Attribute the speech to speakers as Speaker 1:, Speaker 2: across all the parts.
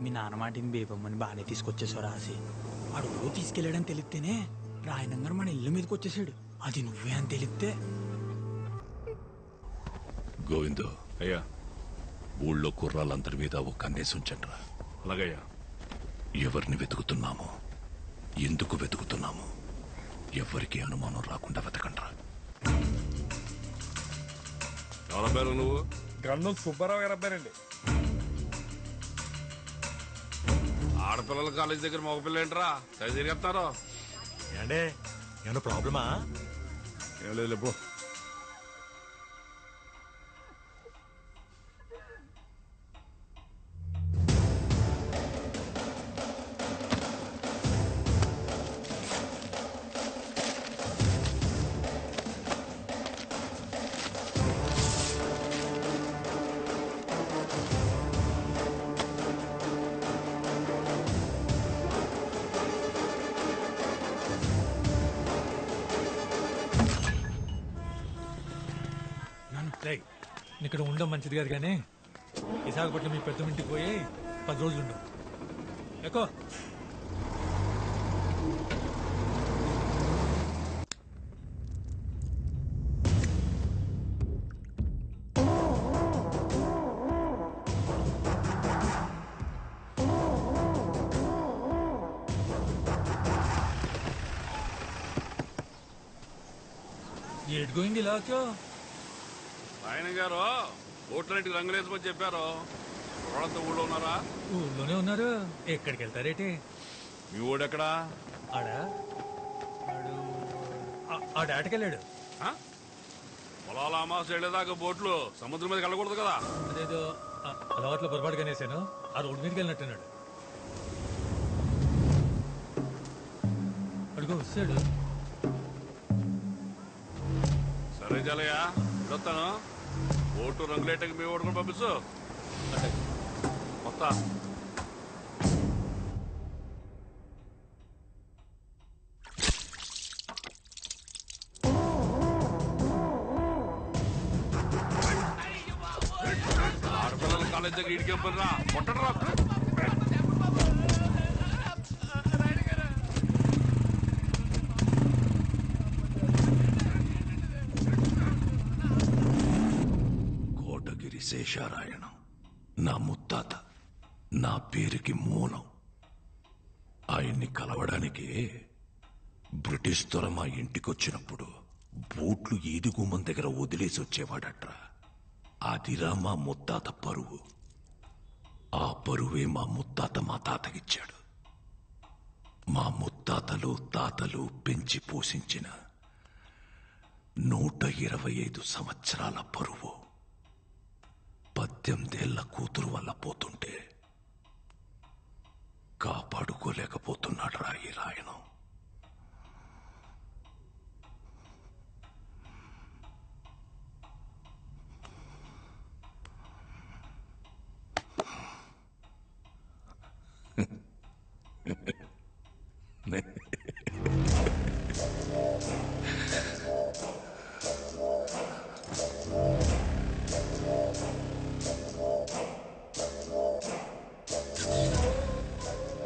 Speaker 1: మీ నాన్న మాటిని బేబమ్మని బాగానే తీసుకొచ్చేసావు రాసి వాడు ఊరు తీసుకెళ్ళాడని తెలిస్తేనే రాయనంగా మన ఇల్లు మీదకి వచ్చేసాడు. అది నువ్వే అని తెలిస్తే.
Speaker 2: గోవిందు అయ్యా, ఊళ్ళో కుర్రాళ్ళందరి మీద ఒక కన్నేసి ఉంచండిరా.
Speaker 3: అలాగయ్యా.
Speaker 2: ఎవరిని వెతుకుతున్నామో, ఎందుకు వెతుకుతున్నామో ఎవరికి అనుమానం రాకుండా వెతకండ్రా.
Speaker 3: ఎవరి పేరు నువ్వు?
Speaker 4: గన్ను సుబ్బారావు గారు అబ్బారండి.
Speaker 3: ఆడపిల్లల కాలేజ్ దగ్గర మగపిల్ల ఏంట్రా సరి తిరిగేస్తారు?
Speaker 4: ఏండే ఏమన్నా ప్రాబ్లమా?
Speaker 3: ఏం లేదు పో.
Speaker 4: ఇక్కడ ఉండడం మంచిది కాదు కానీ విశాఖపట్నం మీ పెద్ద ఇంటికి పోయి 10 రోజులు ఉండు. ఎక్కువ ఏడు గోయింగ్ ఇలా
Speaker 3: ఆయన గారు ఓట్లన్నింటికి రంగులేసుకొని చెప్పారు. వాళ్ళంతా ఊళ్ళో ఉన్నారా?
Speaker 4: ఊళ్ళోనే ఉన్నారు. ఎక్కడికి వెళ్తారేటి?
Speaker 3: మీ ఊడెక్కడా?
Speaker 4: ఆటకెళ్ళాడు.
Speaker 3: పొలాల అమావాస వెళ్ళేదాకా బోట్లు సముద్రం మీదకి వెళ్ళకూడదు కదా?
Speaker 4: అదేదో అలవాట్లో పొరపాటుగా అనేసాను. ఆ రోడ్డు మీదకి వెళ్ళినట్టున్నాడు. అడుగు వస్తాడు.
Speaker 3: సరే చాలయ్యా, ఇడొస్తాను. ఓటు రంగులేటకి మీ ఓటు కూడా పంపిస్తూ మొత్తం ఆడపిల్లల కాలేజ్ దగ్గర ఇడికేం పని రా, కొట్టడు రా.
Speaker 2: శేషారాయణం నా ముత్తాత, నా పేరుకి మూలం. ఆయన్ని కలవడానికి బ్రిటిష్ దొర మా ఇంటికొచ్చినప్పుడు బూట్లు ఈదుగుమ్మం దగ్గర వదిలేసి వచ్చేవాడట్రా. అదిరా మా ముత్తాత పరువు. ఆ పరువే మా ముత్తాత మా తాతకిచ్చాడు. మా ముత్తాతలు తాతలు పెంచి పోషించిన 125 సంవత్సరాల పరువు 18 ఏళ్ల కూతురు వల్ల పోతుంటే కాపాడుకోలేకపోతున్నాడు రా ఈ రాయణం.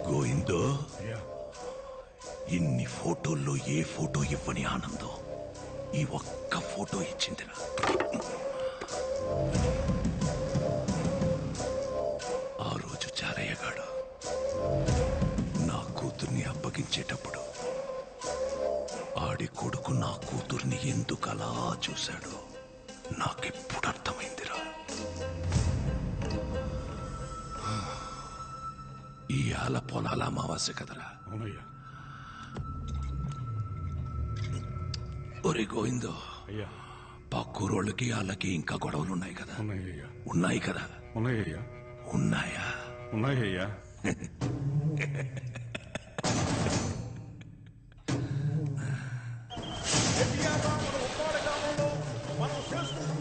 Speaker 2: గోవిందో, ఇన్ని ఫోటోల్లో ఏ ఫోటో ఇవ్వని ఆనందం ఈ ఒక్క ఫోటో ఇచ్చిందిరా. ఆ రోజు చారయ్యగాడు నా కూతుర్ని అప్పగించేటప్పుడు ఆడి కొడుకు నా కూతుర్ని ఎందుకలా చూశాడో నాకెప్పుడు అర్థమైందిరా. ఈ ఆల పొలాల అమావాస్య కదరా. ఒరే గోవిందో, పక్కూరోళ్ళకి వాళ్ళకి ఇంకా గొడవలున్నాయి కదా? ఉన్నాయి కదా? ఉన్నాయా?
Speaker 3: ఉన్నాయ్యా.
Speaker 5: మనం చేసుకుంటున్న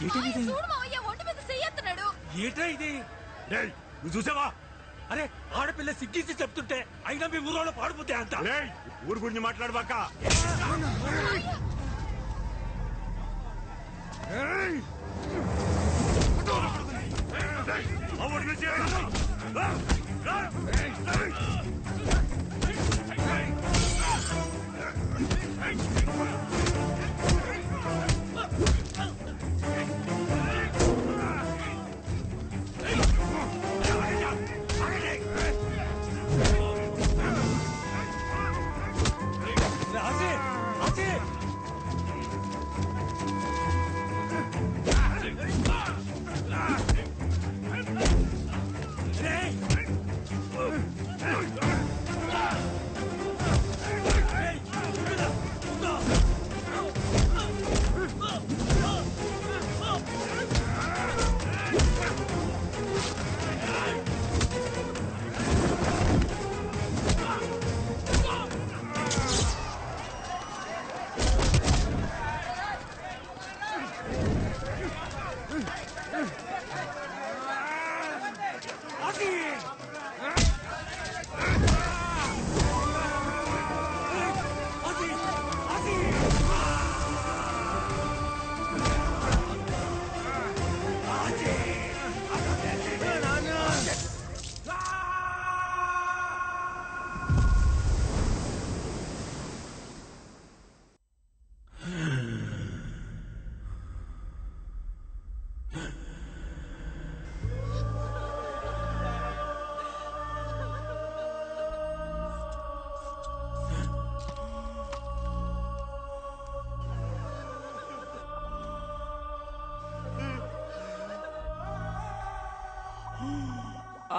Speaker 5: చూడు మావయ్య ఒంటి మీద చెయ్యెత్తున్నాడు.
Speaker 4: ఏటా ఇది?
Speaker 2: రేయ్, నువ్వు చూసావా?
Speaker 4: అరే ఆడపిల్ల సిగ్గిసి చెప్తుంటే అయినా మీ ఊరోళ్ళు పాడిపోతే అంత
Speaker 2: రేయ్, ఊరు గురించి మాట్లాడబాక.
Speaker 4: ఆసి ఆసి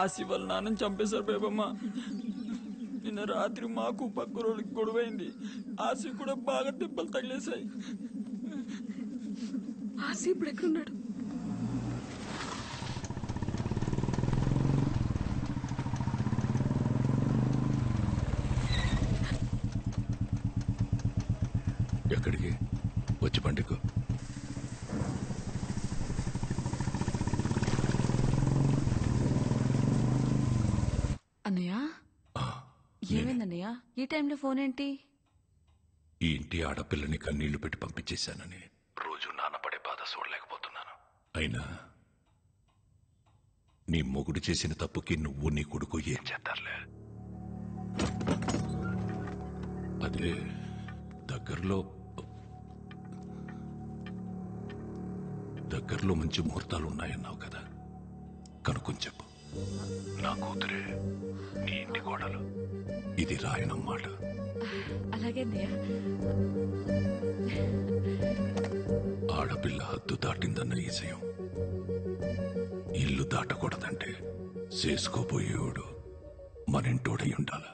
Speaker 1: ఆసి వాళ్ళ నాన్నని చంపేశారు బేబమ్మ. నిన్న రాత్రి మాకు పక్క రోజులకి గొడవైంది. ఆసి కూడా బాగా దెబ్బలు తగిలేశాయి.
Speaker 5: ఆసి ఇప్పుడు ఎక్కడున్నాడు?
Speaker 2: ఎక్కడికి? వచ్చి పండుగ.
Speaker 5: అన్నయ్య ఏమైందన్నయ్య? ఈ టైంలో ఫోన్ ఏంటి?
Speaker 2: ఈ ఇంటి ఆడపిల్లని కన్నీళ్లు పెట్టి పంపించేశానని రోజు నాన్నపడే బాధ చూడలేకపోతున్నాను. అయినా నీ మొగుడు చేసిన తప్పుకి నువ్వు నీ కొడుకు ఏం చేస్తారులే. అదే దగ్గరలో మంచి ముహూర్తాలు ఉన్నాయన్నావు కదా, కనుక్కొని చెప్పు. నా కూతురే నీ ఇంటి కోడలు. ఇది రాయనం మాట.
Speaker 5: అలాగే అన్నయ్య.
Speaker 2: ఆడపిల్ల హద్దు దాటిందన్న ఈజయం ఇల్లు దాటకూడదంటే చేసుకోబోయేవాడు మనింటోడై ఉండాల.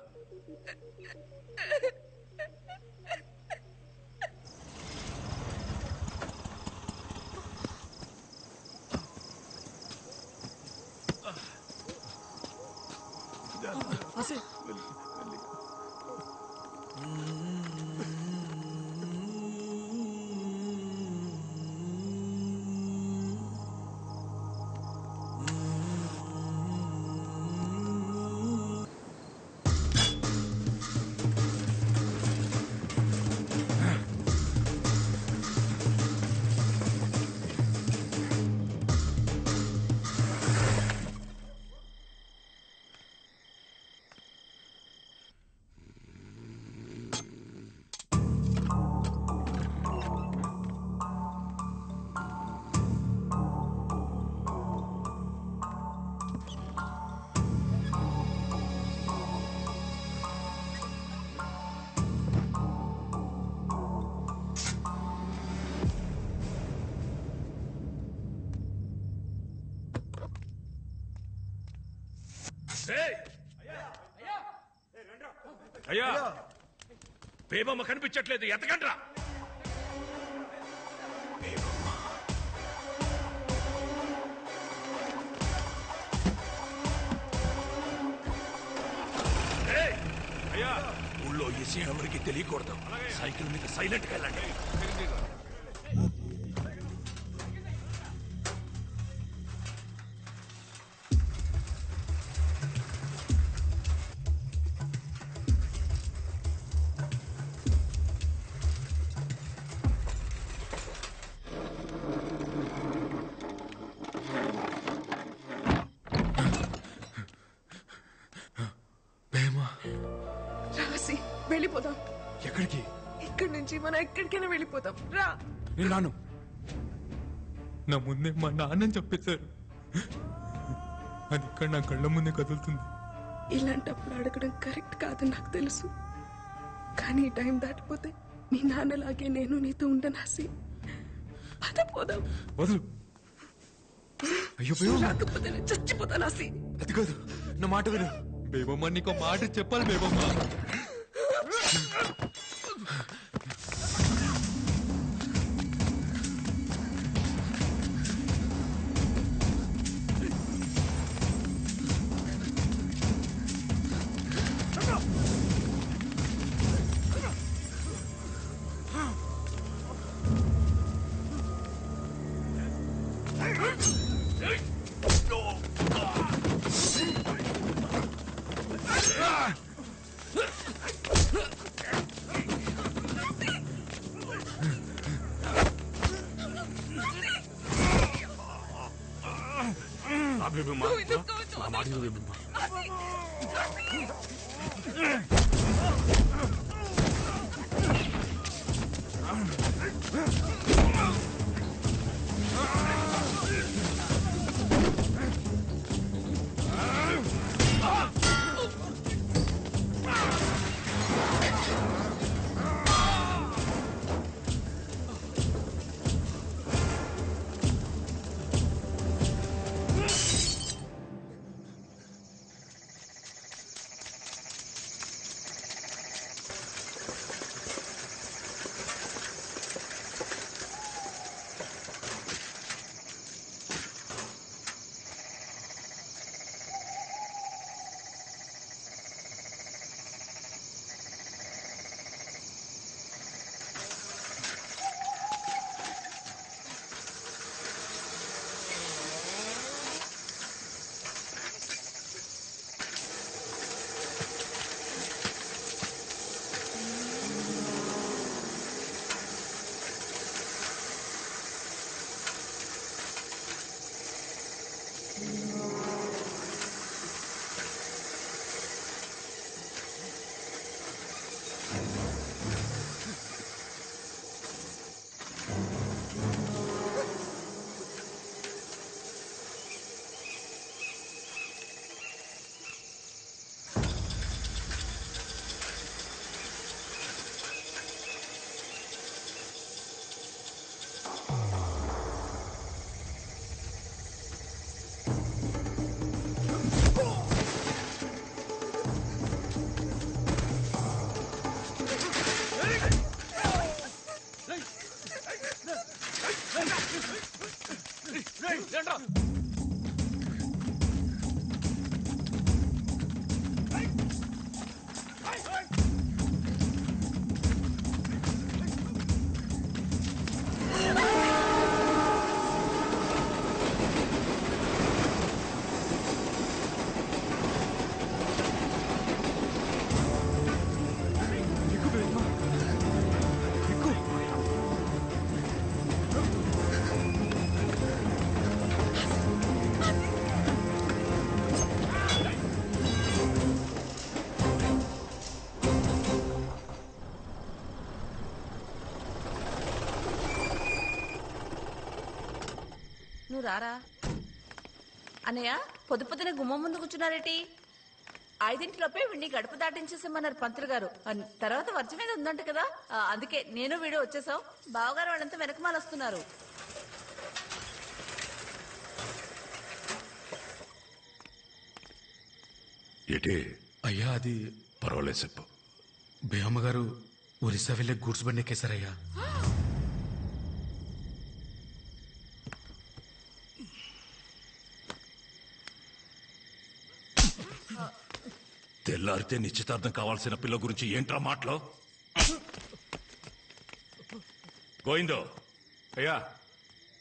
Speaker 3: అయ్యా, బేబమ్మ కనిపించట్లేదు, ఎతకండ్రా. అయ్యా,
Speaker 2: ఊళ్ళో ఈ విషయం ఎవరికి తెలియకూడదు. సైకిల్ మీద సైలెంట్గా వెళ్ళండి.
Speaker 6: వెళ్ళిపోదాం.
Speaker 4: ఎక్కడికి?
Speaker 6: ఇక్కడి నుంచి మనం ఎక్కడికైనా వెళ్ళిపోతాం. రా.
Speaker 4: నేను రాను. నా ముందే మా నాన్న చెప్పేశారు. అది ఇక్కడ నా కళ్ళ ముందే కదులుతుంది.
Speaker 6: ఇలాంటప్పుడు అడగడం కరెక్ట్ కాదని నాకు తెలుసు, కానీ ఈ టైం దాటిపోతే మీ నాన్నలాగే నేను నీతో ఉండను ఆసి. పద పోదాం.
Speaker 4: వదులు. అయ్యో
Speaker 6: రాకపోతే నేను చచ్చిపోతాను ఆసి.
Speaker 4: అది కాదు, నా మాట విను. బేబమ్మ నీకు మాట చెప్పాలి బేబమ్మ.
Speaker 5: నువ్వు రారా. అన్నయ్య పొద్దునే గుమ్మం ముందు కూర్చున్నారేటి? 5 వీడిని గడప దాటించేసామన్నారు పంతులు గారు. తర్వాత వర్జం మీద ఉందంట కదా, అందుకే నేను వీడు వచ్చేసాం. బావగారు వాళ్ళంతా వెనకమాల వస్తున్నారు.
Speaker 2: ఏటే?
Speaker 7: అయ్యా అది
Speaker 2: పర్వాలేదు చెప్పు.
Speaker 7: బేయమ్మ గారు ఒరిస్సా వెళ్ళే గూడ్స్ బండి ఎక్కేశారయ్యా.
Speaker 2: తెల్లారితే నిశ్చితార్థం కావాల్సిన పిల్ల గురించి ఏంట్రా మాటలో? గోయిందో
Speaker 3: అయ్యా.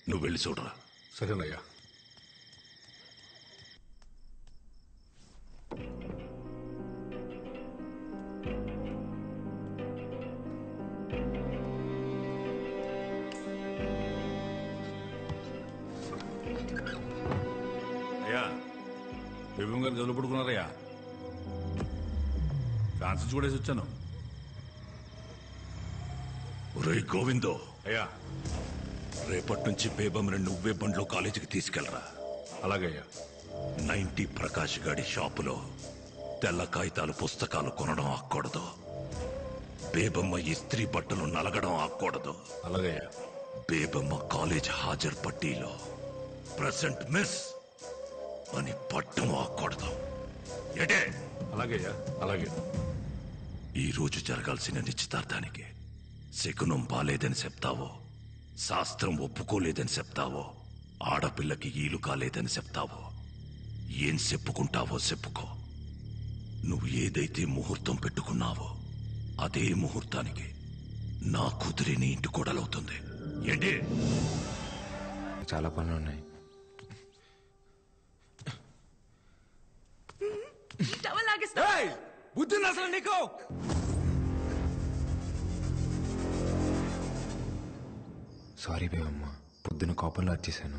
Speaker 2: నువ్వు వెళ్ళి చూడరా.
Speaker 3: సరేనయ్యా. అయ్యా బేబం గారు గదులు పడుకున్నారయ్యా. ఫ్యాన్సీ చూడేసి వచ్చాను.
Speaker 2: ఒరేయ్ గోవిందో,
Speaker 3: అయ్యా
Speaker 2: రేపటి నుంచి బేబమ్ని నువ్వే బండ్లో కాలేజీకి తీసుకెళ్ళరా.
Speaker 3: అలాగయ్యా.
Speaker 2: 90 ప్రకాష్ గాడి షాపులో తెల్ల కాగితాలు పుస్తకాలు కొనడం ఆక్కూడదు. బేబమ్మ ఇస్త్రీ బట్టలు నలగడం ఆక్కూడదు.
Speaker 3: అలాగయ్యా.
Speaker 2: బేబమ్మ కాలేజ్ హాజరు పట్టీలో ప్రెసెంట్ మిస్ అని పట్టం ఆక్కూడదు. ఏటే?
Speaker 3: అలాగయ్యా. అలాగే.
Speaker 2: ఈ రోజు జరగాల్సిన నిశ్చితార్థానికి శకునం బాలేదని చెప్తావో, శాస్త్రం ఒప్పుకోలేదని చెప్తావో, ఆడపిల్లకి ఈలు కాలేదని చెప్తావో, ఏం చెప్పుకుంటావో చెప్పుకో. నువ్వు ఏదైతే ముహూర్తం పెట్టుకున్నావో అదే ముహూర్తానికి నా కూతురి నీ ఇంటి కోడలవుతుంది. ఏంటి?
Speaker 8: చాలా పనులు ఉన్నాయి.
Speaker 6: టవల్ లాగేస్తా.
Speaker 7: బుద్ధి అసలు నీకు?
Speaker 8: సారీ బేబమ్మ, పొద్దున కోపంలో వచ్చేసాను.